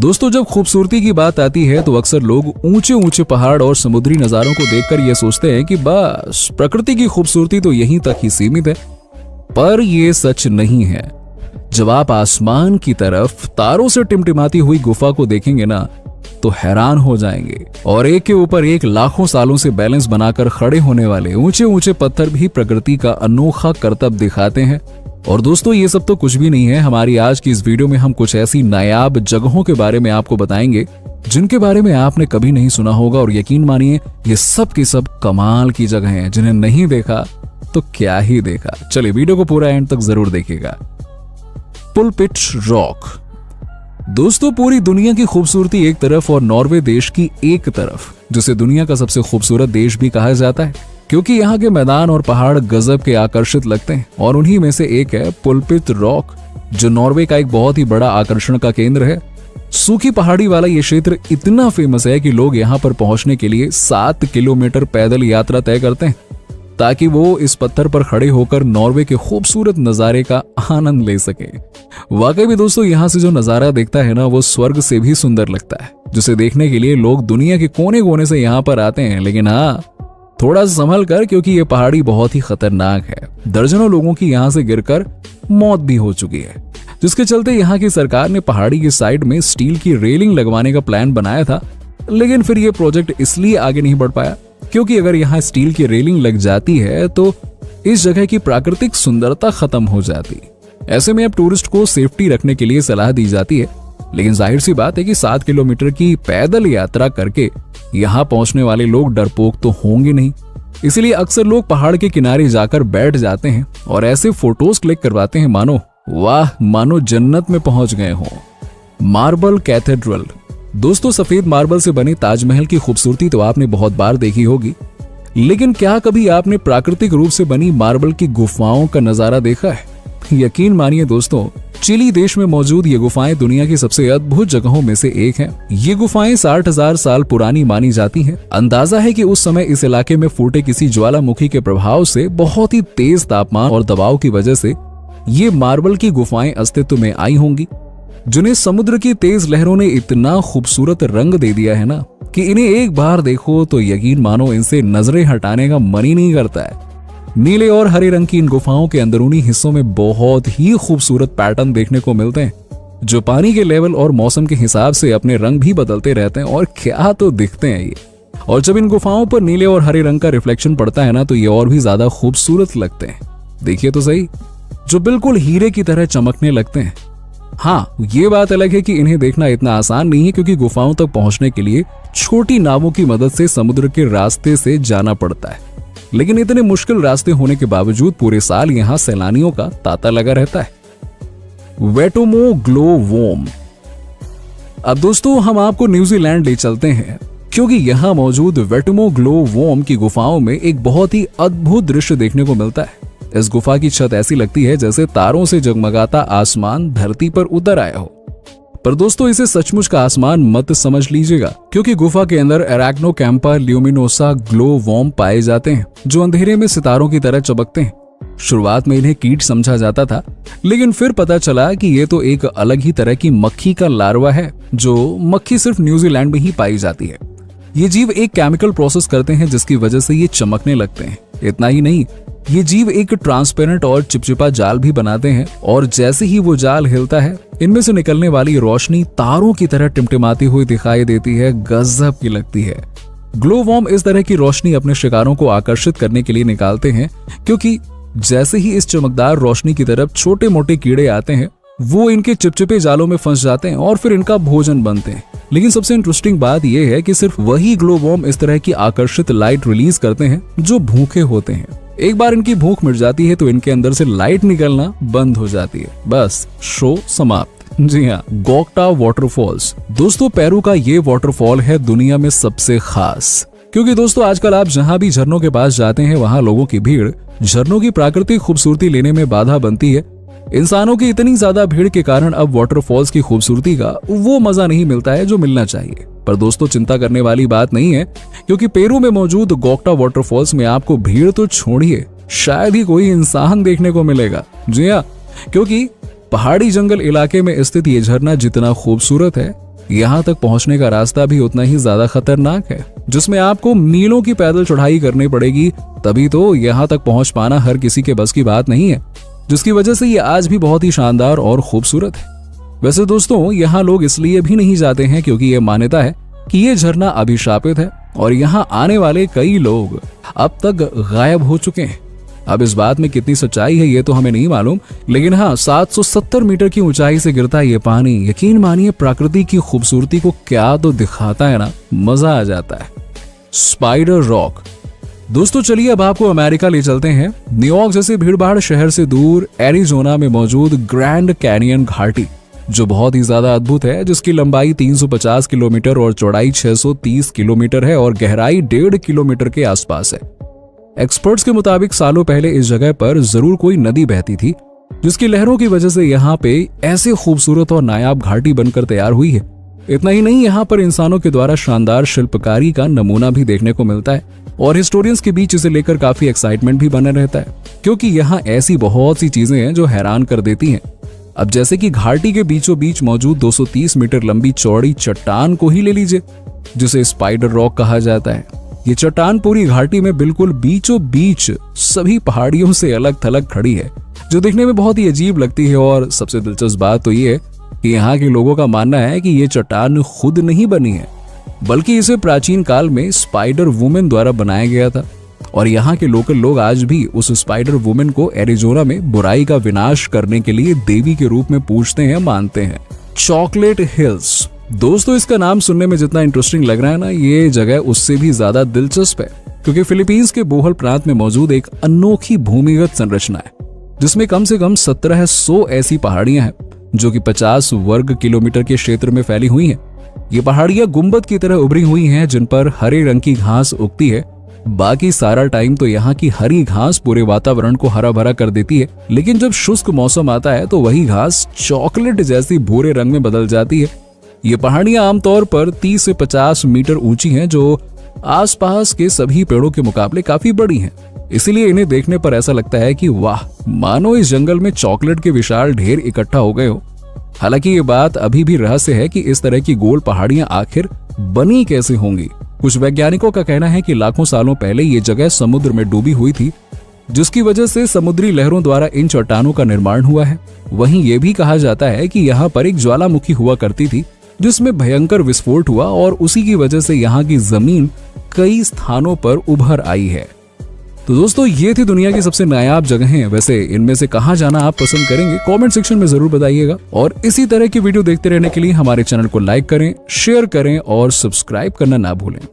दोस्तों, जब खूबसूरती की बात आती है तो अक्सर लोग ऊंचे ऊंचे पहाड़ और समुद्री नजारों को देखकर ये सोचते हैं कि बस प्रकृति की खूबसूरती तो यहीं तक ही सीमित है। पर ये सच नहीं है। जब आप आसमान की तरफ तारों से टिमटिमाती हुई गुफा को देखेंगे ना, तो हैरान हो जाएंगे। और एक के ऊपर एक लाखों सालों से बैलेंस बनाकर खड़े होने वाले ऊंचे ऊंचे पत्थर भी प्रकृति का अनोखा करतब दिखाते हैं। और दोस्तों, ये सब तो कुछ भी नहीं है। हमारी आज की इस वीडियो में हम कुछ ऐसी नायाब जगहों के बारे में आपको बताएंगे जिनके बारे में आपने कभी नहीं सुना होगा। और यकीन मानिए, ये सब की सब कमाल की जगह हैं, जिन्हें नहीं देखा तो क्या ही देखा। चलिए, वीडियो को पूरा एंड तक जरूर देखिएगा। Pulpit rock. दोस्तों, पूरी दुनिया की खूबसूरती एक तरफ और नॉर्वे देश की एक तरफ, जिसे दुनिया का सबसे खूबसूरत देश भी कहा जाता है, क्योंकि यहाँ के मैदान और पहाड़ गजब के आकर्षित लगते हैं। और उन्हीं में से एक है पुलपिट रॉक, जो नॉर्वे का एक बहुत ही बड़ा आकर्षण का केंद्र है। सूखी पहाड़ी वाला ये क्षेत्र इतना फेमस है कि लोग यहाँ पर पहुंचने के लिए 7 किलोमीटर पैदल यात्रा तय करते हैं, ताकि वो इस पत्थर पर खड़े होकर नॉर्वे के खूबसूरत नजारे का आनंद ले सके। वाकई में दोस्तों, यहाँ से जो नजारा दिखता है ना, वो स्वर्ग से भी सुंदर लगता है, जिसे देखने के लिए लोग दुनिया के कोने कोने से यहाँ पर आते हैं। लेकिन हाँ, थोड़ा संभल कर, क्योंकि ये पहाड़ी बहुत ही खतरनाक है। दर्जनों लोगों की यहाँ से गिरकर मौत भी हो चुकी है, जिसके चलते यहाँ की सरकार ने पहाड़ी की साइड में स्टील की रेलिंग लगवाने का प्लान बनाया था। लेकिन फिर ये प्रोजेक्ट इसलिए आगे नहीं बढ़ पाया क्योंकि अगर यहाँ स्टील की रेलिंग लग जाती है तो इस जगह की प्राकृतिक सुंदरता खत्म हो जाती। ऐसे में अब टूरिस्ट को सेफ्टी रखने के लिए सलाह दी जाती है। लेकिन जाहिर सी बात है कि 7 किलोमीटर की पैदल यात्रा करके यहाँ पहुंचने वाले लोग डरपोक तो होंगे नहीं। इसलिए अक्सर लोग पहाड़ के किनारे जाकर बैठ जाते हैं और ऐसे फोटोज क्लिक करवाते हैं मानो जन्नत में पहुंच गए हों। Marble cathedral. दोस्तों, सफेद मार्बल से बने ताजमहल की खूबसूरती तो आपने बहुत बार देखी होगी, लेकिन क्या कभी आपने प्राकृतिक रूप से बनी मार्बल की गुफाओं का नजारा देखा है? यकीन मानिए दोस्तों, चिली देश में मौजूद ये गुफाएं दुनिया की सबसे अद्भुत जगहों में से एक हैं। ये गुफाएं 60,000 साल पुरानी मानी जाती हैं। अंदाजा है कि उस समय इस इलाके में फूटे किसी ज्वालामुखी के प्रभाव से बहुत ही तेज तापमान और दबाव की वजह से ये मार्बल की गुफाएं अस्तित्व में आई होंगी, जिन्हें समुद्र की तेज लहरों ने इतना खूबसूरत रंग दे दिया है ना, कि इन्हें एक बार देखो तो यकीन मानो इनसे नजरें हटाने का मन ही नहीं करता है। नीले और हरे रंग की इन गुफाओं के अंदरूनी हिस्सों में बहुत ही खूबसूरत पैटर्न देखने को मिलते हैं, जो पानी के लेवल और मौसम के हिसाब से अपने रंग भी बदलते रहते हैं। और क्या तो दिखते हैं ये। और जब इन गुफाओं पर नीले और हरे रंग का रिफ्लेक्शन पड़ता है ना, तो ये और भी ज्यादा खूबसूरत लगते हैं। देखिए तो सही, जो बिल्कुल हीरे की तरह चमकने लगते हैं। हाँ, ये बात अलग है कि इन्हें देखना इतना आसान नहीं है, क्योंकि गुफाओं तक पहुंचने के लिए छोटी नावों की मदद से समुद्र के रास्ते से जाना पड़ता है। लेकिन इतने मुश्किल रास्ते होने के बावजूद पूरे साल यहाँ सैलानियों का तांता लगा रहता है। Waitomo glow worm. अब दोस्तों, हम आपको न्यूजीलैंड ले चलते हैं, क्योंकि यहाँ मौजूद वेटोमो ग्लो वोम की गुफाओं में एक बहुत ही अद्भुत दृश्य देखने को मिलता है। इस गुफा की छत ऐसी लगती है जैसे तारों से जगमगाता आसमान धरती पर उतर आया हो। पर दोस्तों, इसे सचमुच का आसमान मत समझ लीजिएगा, क्योंकि गुफा के अंदर एराक्नोकैम्पा ल्यूमिनोसा ग्लो वॉर्म पाए जाते हैं, जो अंधेरे में सितारों की तरह चमकते हैं। शुरुआत में इन्हें कीट समझा जाता था, लेकिन फिर पता चला कि ये तो एक अलग ही तरह की मक्खी का लार्वा है, जो मक्खी सिर्फ न्यूजीलैंड में ही पाई जाती है। ये जीव एक केमिकल प्रोसेस करते हैं जिसकी वजह से ये चमकने लगते हैं। इतना ही नहीं, ये जीव एक ट्रांसपेरेंट और चिपचिपा जाल भी बनाते हैं, और जैसे ही वो जाल हिलता है, इनमें से निकलने वाली रोशनी तारों की तरह टिमटिमाती हुई दिखाई देती है। गजब की लगती है। ग्लो वॉर्म इस तरह की रोशनी अपने शिकारों को आकर्षित करने के लिए निकालते हैं, क्योंकि जैसे ही इस चमकदार रोशनी की तरफ छोटे मोटे कीड़े आते हैं, वो इनके चिपचिपे जालों में फंस जाते हैं और फिर इनका भोजन बनते हैं। लेकिन सबसे इंटरेस्टिंग बात यह है कि सिर्फ वही ग्लो वॉर्म इस तरह की आकर्षित लाइट रिलीज करते हैं जो भूखे होते हैं। एक बार इनकी भूख मिट जाती है तो इनके अंदर से लाइट निकलना बंद हो जाती है। बस शो समाप्त। जी हाँ, गोक्टा वाटरफॉल्स। दोस्तों, पेरू का ये वाटरफॉल है दुनिया में सबसे खास, क्योंकि दोस्तों आजकल आप जहाँ भी झरनों के पास जाते हैं, वहाँ लोगों की भीड़ झरनों की प्राकृतिक खूबसूरती लेने में बाधा बनती है। इंसानों की इतनी ज्यादा भीड़ के कारण अब वाटरफॉल्स की खूबसूरती का वो मजा नहीं मिलता है जो मिलना चाहिए। पर दोस्तों, चिंता करने वाली बात नहीं है, क्योंकि पेरू में मौजूद गोक्टा वाटरफॉल्स में आपको भीड़ तो छोड़िए, शायद ही कोई इंसान देखने को मिलेगा। जी हाँ, क्योंकि पहाड़ी जंगल इलाके में स्थित ये झरना जितना खूबसूरत है, यहाँ तक पहुंचने का रास्ता भी उतना ही ज्यादा खतरनाक है, जिसमें आपको मीलों की पैदल चढ़ाई करनी पड़ेगी, तभी तो यहाँ तक पहुंच पाना हर किसी के बस की बात नहीं है, जिसकी वजह से ये आज भी बहुत ही शानदार और खूबसूरत है। वैसे दोस्तों, यहाँ लोग इसलिए भी नहीं जाते हैं क्योंकि ये मान्यता है कि ये झरना अभिशापित है और यहाँ आने वाले कई लोग अब तक गायब हो चुके हैं। अब इस बात में कितनी सच्चाई है ये तो हमें नहीं मालूम, लेकिन हाँ, 770 मीटर की ऊंचाई से गिरता ये पानी, यकीन मानिए प्रकृति की खूबसूरती को क्या तो दिखाता है ना, मजा आ जाता है। Spider rock. दोस्तों चलिए अब आपको अमेरिका ले चलते हैं। न्यूयॉर्क जैसे भीड़भाड़ शहर से दूर एरिजोना में मौजूद ग्रैंड कैनियन घाटी, जो बहुत ही ज्यादा अद्भुत है, जिसकी लंबाई 350 किलोमीटर और चौड़ाई 630 किलोमीटर है और गहराई 1.5 किलोमीटर के आसपास है। एक्सपर्ट्स के मुताबिक सालों पहले इस जगह पर जरूर कोई नदी बहती थी, जिसकी लहरों की वजह से यहाँ पे ऐसे खूबसूरत और नायाब घाटी बनकर तैयार हुई है। इतना ही नहीं, यहाँ पर इंसानों के द्वारा शानदार शिल्पकारी का नमूना भी देखने को मिलता है और हिस्टोरियंस के बीच इसे लेकर काफी एक्साइटमेंट भी बना रहता है, क्योंकि यहाँ ऐसी बहुत सी चीजें हैं जो हैरान कर देती हैं। अब जैसे कि घाटी के बीचों बीच मौजूद 230 मीटर लंबी चौड़ी चट्टान को ही ले लीजिए, जिसे स्पाइडर रॉक कहा जाता है। ये चट्टान पूरी घाटी में बिल्कुल बीचों बीच सभी पहाड़ियों से अलग थलग खड़ी है, जो दिखने में बहुत ही अजीब लगती है। और सबसे दिलचस्प बात तो ये है कि यहाँ के लोगों का मानना है कि ये चट्टान खुद नहीं बनी है, बल्कि इसे प्राचीन काल में स्पाइडर वुमेन द्वारा बनाया गया था। और यहाँ के लोकल लोग आज भी उस स्पाइडर वुमेन को एरिजोना में बुराई का विनाश करने के लिए देवी के रूप में पूजते हैं, मानते हैं। Chocolate hills. दोस्तों इसका नाम सुनने में जितना इंटरेस्टिंग लग रहा है ना, ये जगह उससे भी ज्यादा दिलचस्प है, क्योंकि फिलीपींस के बोहल प्रांत में मौजूद एक अनोखी भूमिगत संरचना है, जिसमें कम से कम 1700 ऐसी पहाड़ियां हैं जो कि 50 वर्ग किलोमीटर के क्षेत्र में फैली हुई हैं। ये पहाड़ियां गुंबद की तरह उभरी हुई हैं, जिन पर हरे रंग की घास उगती है। बाकी सारा टाइम तो यहाँ की हरी घास पूरे वातावरण को हरा भरा कर देती है, लेकिन जब शुष्क मौसम आता है तो वही घास चॉकलेट जैसी भूरे रंग में बदल जाती है। ये पहाड़ियां आमतौर पर 30 से 50 मीटर ऊंची हैं, जो आसपास के सभी पेड़ों के मुकाबले काफी बड़ी हैं। इसीलिए इन्हें देखने पर ऐसा लगता है कि वाह, मानो इस जंगल में चॉकलेट के विशाल ढेर इकट्ठा हो गए हो। हालांकि ये बात अभी भी रहस्य है कि इस तरह की गोल पहाड़ियां आखिर बनी कैसे होंगी। कुछ वैज्ञानिकों का कहना है कि लाखों सालों पहले ये जगह समुद्र में डूबी हुई थी, जिसकी वजह से समुद्री लहरों द्वारा इन चट्टानों का निर्माण हुआ है। वहीं ये भी कहा जाता है कि यहाँ पर एक ज्वालामुखी हुआ करती थी, जिसमें भयंकर विस्फोट हुआ और उसी की वजह से यहाँ की जमीन कई स्थानों पर उभर आई है। तो दोस्तों ये थी दुनिया की सबसे नायाब जगहें। वैसे इनमें से कहां जाना आप पसंद करेंगे, कमेंट सेक्शन में जरूर बताइएगा। और इसी तरह की वीडियो देखते रहने के लिए हमारे चैनल को लाइक करें, शेयर करें और सब्सक्राइब करना ना भूलें।